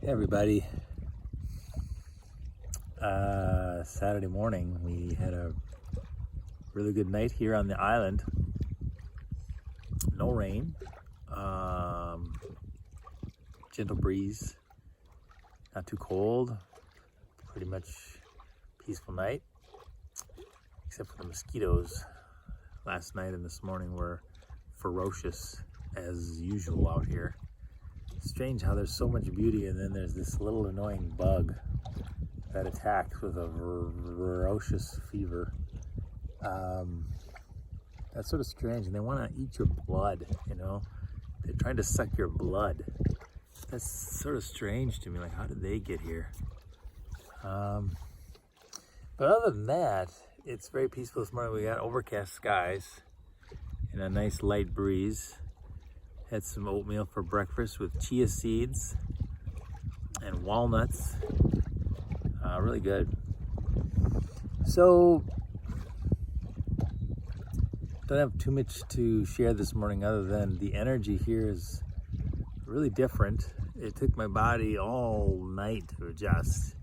Everybody, Saturday morning we had a really good night here on the island. No rain, gentle breeze, not too cold, pretty much peaceful night, except for the mosquitoes. Last night and this morning were ferocious as usual out here. Strange how there's so much beauty and then there's this little annoying bug that attacks with a ferocious fever. That's sort of strange, and they want to eat your blood, you know? They're trying to suck your blood. That's sort of strange to me, like how did they get here? But other than that, it's very peaceful this morning. We got overcast skies and a nice light breeze. Had some oatmeal for breakfast with chia seeds and walnuts. Really good. So, don't have too much to share this morning other than the energy here is really different. It took my body all night to adjust.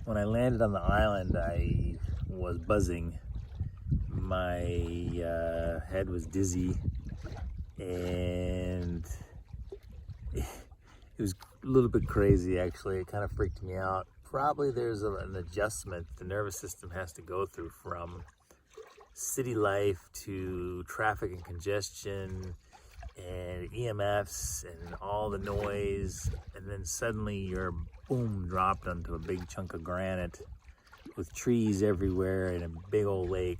When I landed on the island, I was buzzing. My head was dizzy. And it was a little bit crazy, actually. It kind of freaked me out. Probably there's an adjustment the nervous system has to go through from city life to traffic and congestion and EMFs and all the noise, and then suddenly you're boom dropped onto a big chunk of granite with trees everywhere and a big old lake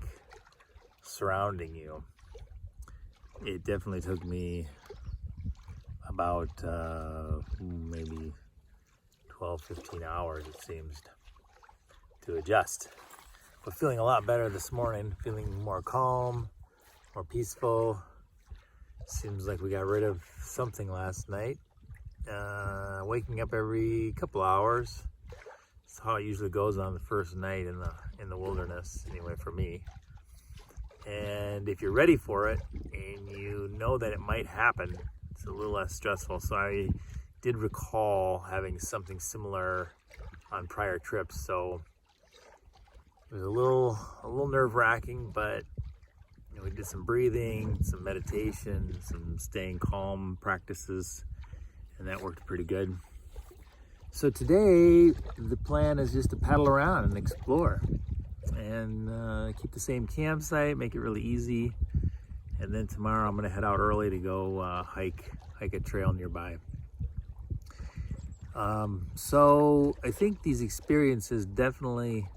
surrounding you. It definitely took me about maybe 12-15 hours, it seems, to adjust. But feeling a lot better this morning, feeling more calm, more peaceful. Seems like we got rid of something last night. Waking up every couple hours. That's how it usually goes on the first night in the wilderness, anyway, for me. And if you're ready for it and you know that it might happen, it's a little less stressful. So I did recall having something similar on prior trips. So it was a little nerve-wracking, but you know, we did some breathing, some meditation, some staying calm practices, and that worked pretty good. So today the plan is just to paddle around and explore. And keep the same campsite, make it really easy. And then tomorrow I'm gonna head out early to go hike a trail nearby. So I think these experiences definitely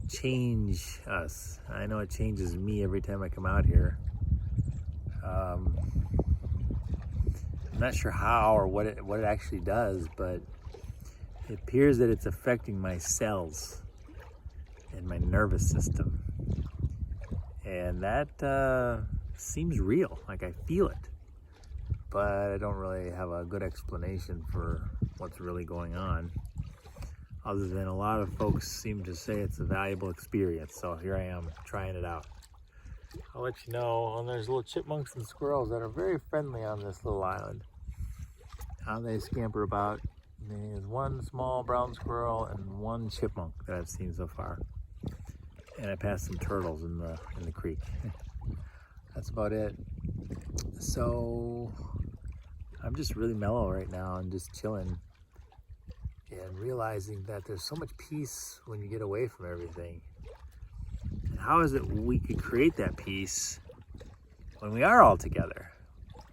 change us. I know it changes me every time I come out here. I'm not sure how or what it actually does, but it appears that it's affecting my cells and my nervous system, and that seems real. Like I feel it, but I don't really have a good explanation for what's really going on, other than a lot of folks seem to say it's a valuable experience. So here I am trying it out. I'll let you know. And there's little chipmunks and squirrels that are very friendly on this little island. How they scamper about. There's one small brown squirrel and one chipmunk that I've seen so far. And I passed some turtles in the creek. That's about it. So I'm just really mellow right now and just chilling and realizing that there's so much peace when you get away from everything. And how is it we could create that peace when we are all together?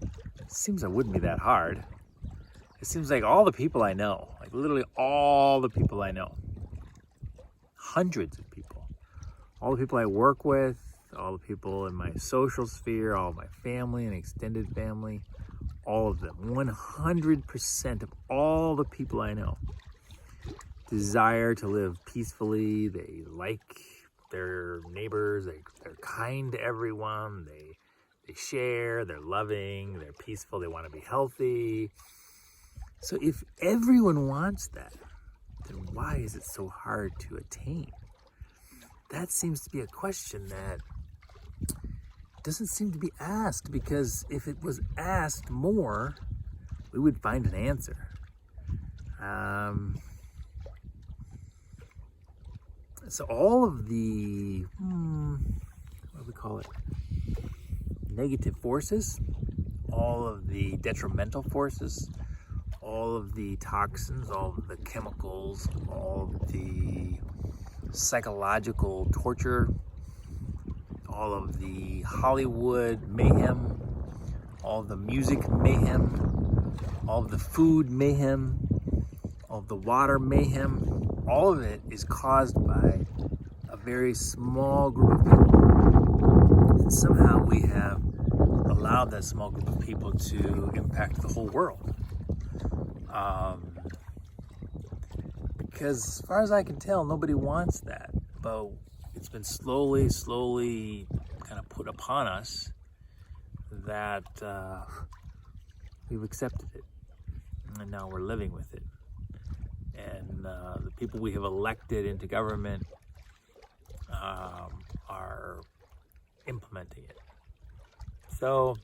It seems it wouldn't be that hard. It seems like all the people I know, like literally all the people I know, hundreds of people, all the people I work with, all the people in my social sphere, all my family and extended family, all of them, 100% of all the people I know desire to live peacefully. They like their neighbors, they're kind to everyone, they share, they're loving, they're peaceful, they want to be healthy. So if everyone wants that, then why is it so hard to attain? That seems to be a question that doesn't seem to be asked, because if it was asked more, we would find an answer. So all of the, what do we call it? Negative forces, all of the detrimental forces, all of the toxins, all of the chemicals, all of the psychological torture, all of the Hollywood mayhem, all of the music mayhem, all of the food mayhem, all of the water mayhem, all of it is caused by a very small group of people. And somehow we have allowed that small group of people to impact the whole world. Because as far as I can tell, nobody wants that. But it's been slowly kind of put upon us that we've accepted it. And now we're living with it. And the people we have elected into government are implementing it. So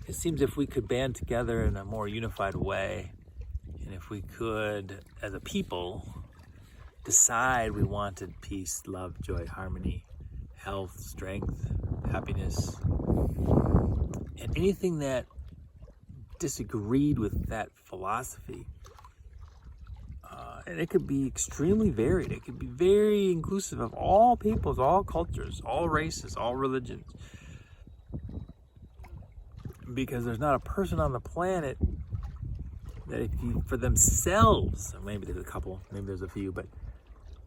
it seems if we could band together in a more unified way, and if we could, as a people, decide we wanted peace, love, joy, harmony, health, strength, happiness, and anything that disagreed with that philosophy, and it could be extremely varied. It could be very inclusive of all peoples, all cultures, all races, all religions. Because there's not a person on the planet that if you, for themselves, maybe there's a couple, maybe there's a few, but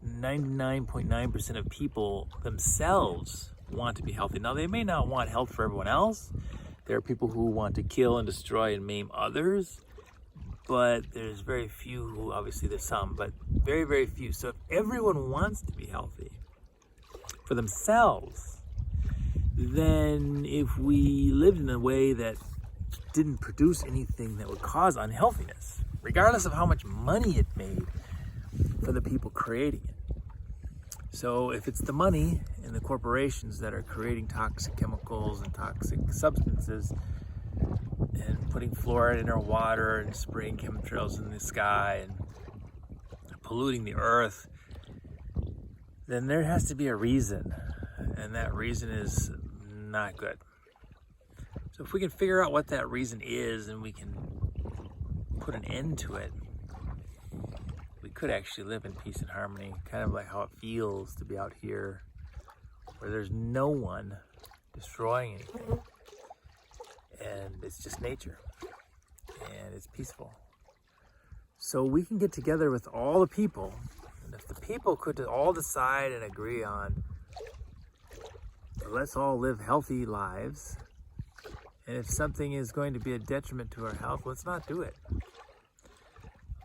99.9% of people themselves want to be healthy. Now, they may not want health for everyone else. There are people who want to kill and destroy and maim others. But there's very few who, obviously there's some, but very, very few. So if everyone wants to be healthy for themselves, then if we lived in a way that didn't produce anything that would cause unhealthiness, regardless of how much money it made for the people creating it. So if it's the money and the corporations that are creating toxic chemicals and toxic substances, and putting fluoride in our water and spraying chemtrails in the sky and polluting the earth, then there has to be a reason, and that reason is not good. So if we can figure out what that reason is and we can put an end to it, we could actually live in peace and harmony, kind of like how it feels to be out here where there's no one destroying anything. And it's just nature, and it's peaceful. So we can get together with all the people, and if the people could all decide and agree on, let's all live healthy lives, and if something is going to be a detriment to our health, let's not do it.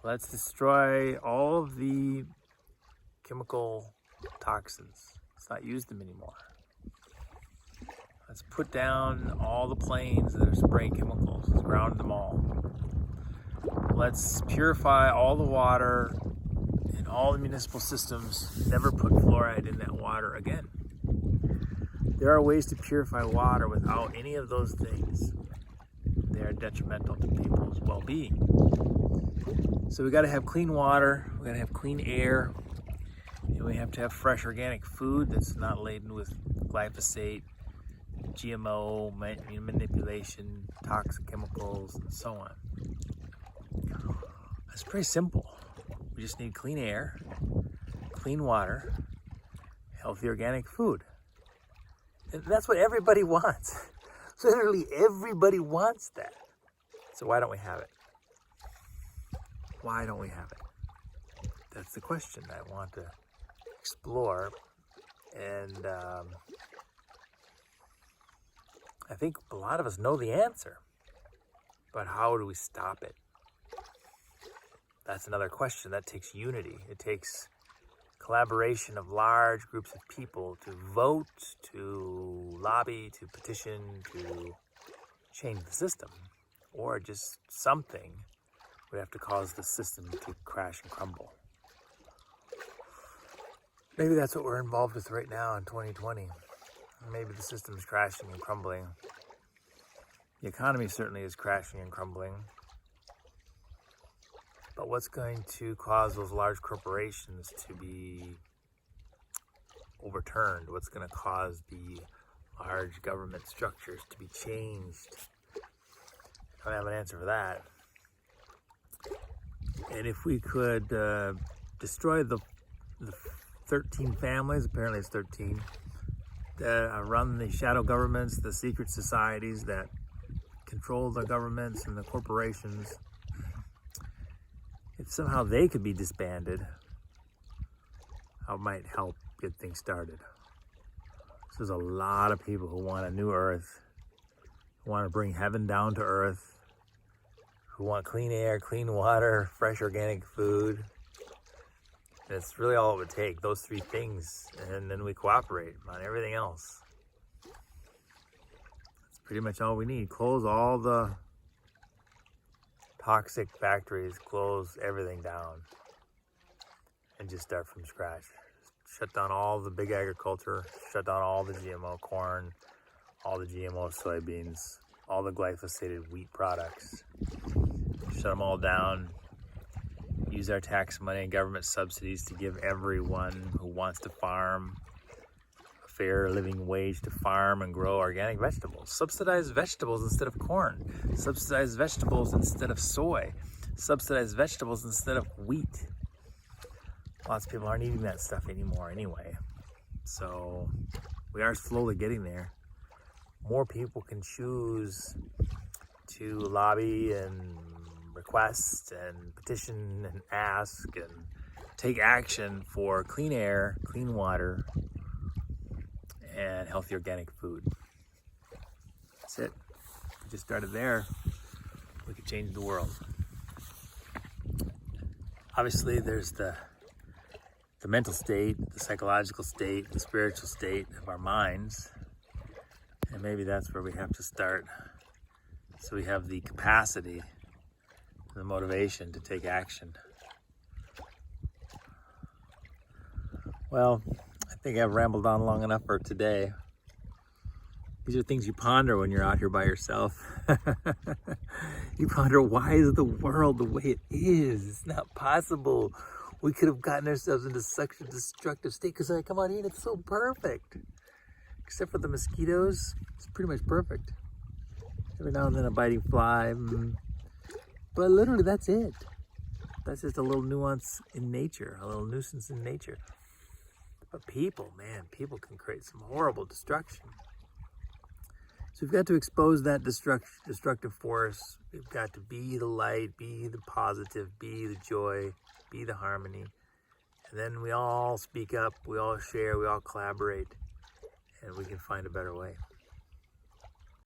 Let's destroy all of the chemical toxins. Let's not use them anymore. Let's put down all the planes that are spraying chemicals. Let's ground them all. Let's purify all the water in all the municipal systems. Never put fluoride in that water again. There are ways to purify water without any of those things. They are detrimental to people's well-being. So we got to have clean water. We got to have clean air. And we have to have fresh organic food that's not laden with glyphosate, GMO, manipulation, toxic chemicals, and so on. It's pretty simple. We just need clean air, clean water, healthy organic food. And that's what everybody wants. Literally everybody wants that. So why don't we have it? Why don't we have it? That's the question I want to explore. And I think a lot of us know the answer, but how do we stop it? That's another question. That takes unity. It takes collaboration of large groups of people to vote, to lobby, to petition, to change the system, or just something would have to cause the system to crash and crumble. Maybe that's what we're involved with right now in 2020. Maybe the system is crashing and crumbling. The economy certainly is crashing and crumbling. But what's going to cause those large corporations to be overturned? What's going to cause the large government structures to be changed? I don't have an answer for that. And if we could destroy the 13 families, apparently it's 13, that run the shadow governments, the secret societies that control the governments and the corporations, if somehow they could be disbanded, that might help get things started. So there's a lot of people who want a new earth, who want to bring heaven down to earth, who want clean air, clean water, fresh organic food. And it's really all it would take, those three things, and then we cooperate on everything else. That's pretty much all we need. Close all the toxic factories, close everything down, and just start from scratch. Shut down all the big agriculture, shut down all the GMO corn, all the GMO soybeans, all the glyphosated wheat products. Shut them all down. Use our tax money and government subsidies to give everyone who wants to farm a fair living wage to farm and grow organic vegetables. Subsidize vegetables instead of corn. Subsidize vegetables instead of soy. Subsidize vegetables instead of wheat. Lots of people aren't eating that stuff anymore anyway. So we are slowly getting there. More people can choose to lobby and request and petition and ask and take action for clean air, clean water, and healthy organic food. That's it. We just started there. We could change the world. Obviously, there's the mental state, the psychological state, the spiritual state of our minds. And maybe that's where we have to start. So we have the capacity, the motivation to take action. Well, I think I've rambled on long enough for today. These are things you ponder when you're out here by yourself. You ponder, why is the world the way it is? It's not possible. We could have gotten ourselves into such a destructive state, because I come out here and it's so perfect. Except for the mosquitoes, it's pretty much perfect. Every now and then a biting fly. But literally, that's it. That's just a little nuance in nature, a little nuisance in nature. But people, man, people can create some horrible destruction. So we've got to expose that destructive force. We've got to be the light, be the positive, be the joy, be the harmony. And then we all speak up, we all share, we all collaborate, and we can find a better way.